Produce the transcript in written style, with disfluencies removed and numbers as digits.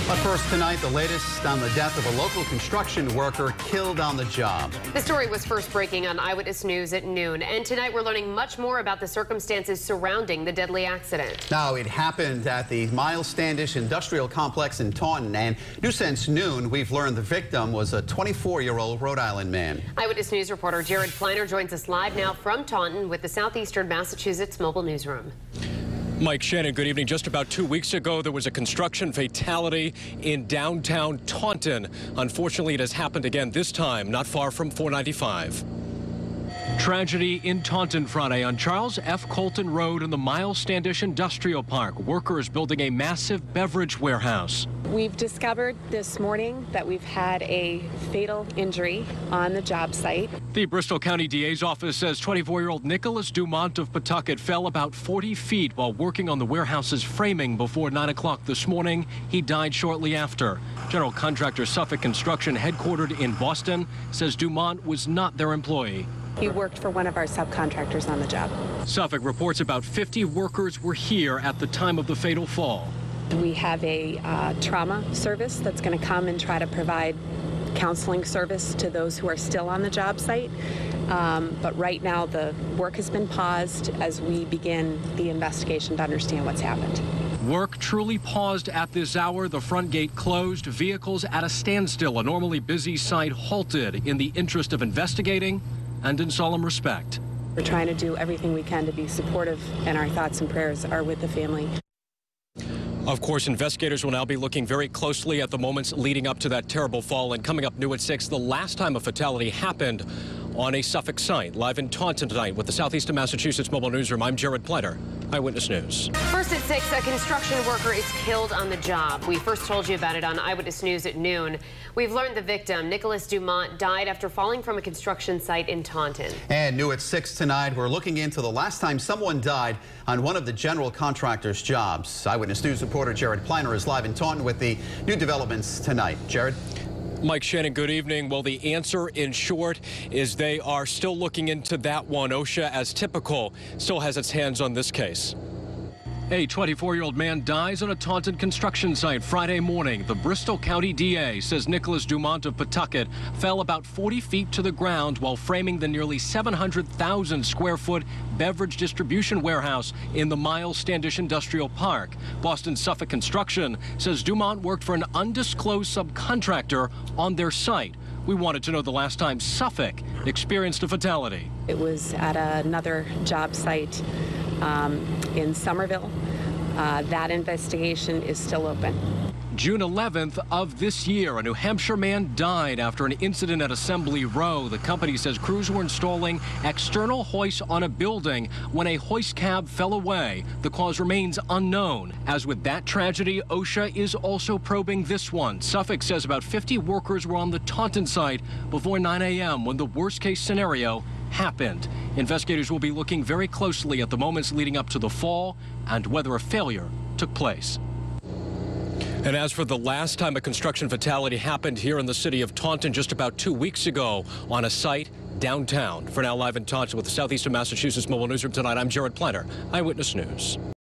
But first tonight, the latest on the death of a local construction worker killed on the job. The story was first breaking on Eyewitness News at noon, and tonight we're learning much more about the circumstances surrounding the deadly accident. Now, it happened at the Miles Standish Industrial Complex in Taunton, and new since noon, we've learned the victim was a 24-year-old Rhode Island man. Eyewitness News reporter Jared Pleiner joins us live now from Taunton with the Southeastern Massachusetts Mobile Newsroom. Mike Shannon, good evening. Just about 2 weeks ago, there was a construction fatality in downtown Taunton. Unfortunately, it has happened again, this time not far from 495. Tragedy in Taunton Friday on Charles F. Colton Road in the Miles Standish Industrial Park. Workers building a massive beverage warehouse. We've discovered this morning that we've had a fatal injury on the job site. The Bristol County DA's office says 24-year-old Nicholas Dumont of Pawtucket fell about 40 feet while working on the warehouse's framing before 9 o'clock this morning. He died shortly after. General contractor Suffolk Construction, headquartered in Boston, says Dumont was not their employee. He worked for one of our subcontractors on the job. Suffolk reports about 50 workers were here at the time of the fatal fall. We have a trauma service that's going to come and try to provide counseling service to those who are still on the job site. But right now the work has been paused as we begin the investigation to understand what's happened. Work truly paused at this hour. The front gate closed, vehicles at a standstill. A normally busy site halted in the interest of investigating and in solemn respect. We're trying to do everything we can to be supportive, and our thoughts and prayers are with the family. Of course, investigators will now be looking very closely at the moments leading up to that terrible fall. And coming up new at 6, the last time a fatality happened on a Suffolk site. Live in Taunton tonight with the Southeastern Massachusetts Mobile Newsroom, I'm Jared Pleiner, Eyewitness News. First at 6, a construction worker is killed on the job. We first told you about it on Eyewitness News at noon. We've learned the victim, Nicholas Dumont, died after falling from a construction site in Taunton. And new at 6 tonight, we're looking into the last time someone died on one of the general contractor's jobs. Eyewitness News reporter Jared Pleiner is live in Taunton with the new developments tonight. Jared? Mike Shannon, good evening. Well, the answer in short is they are still looking into that one. OSHA, as typical, still has its hands on this case. A 24-year-old man dies on a Taunton construction site Friday morning. The Bristol County DA says Nicholas Dumont of Pawtucket fell about 40 feet to the ground while framing the nearly 700,000 square foot beverage distribution warehouse in the Miles Standish Industrial Park. Boston Suffolk Construction says Dumont worked for an undisclosed subcontractor on their site. We wanted to know the last time Suffolk experienced a fatality. It was at another job site in Somerville. That investigation is still open. June 11th of this year, a New Hampshire man died after an incident at Assembly Row. The company says crews were installing external hoists on a building when a hoist cab fell away. The cause remains unknown. As with that tragedy, OSHA is also probing this one. Suffolk says about 50 workers were on the Taunton site before 9 a.m. when the worst-case scenario happened. Investigators will be looking very closely at the moments leading up to the fall and whether a failure took place. And as for the last time a construction fatality happened here in the city of Taunton just about 2 weeks ago on a site downtown. For now, live in Taunton with the Southeastern Massachusetts Mobile Newsroom tonight, I'm Jared Pleiner, Eyewitness News.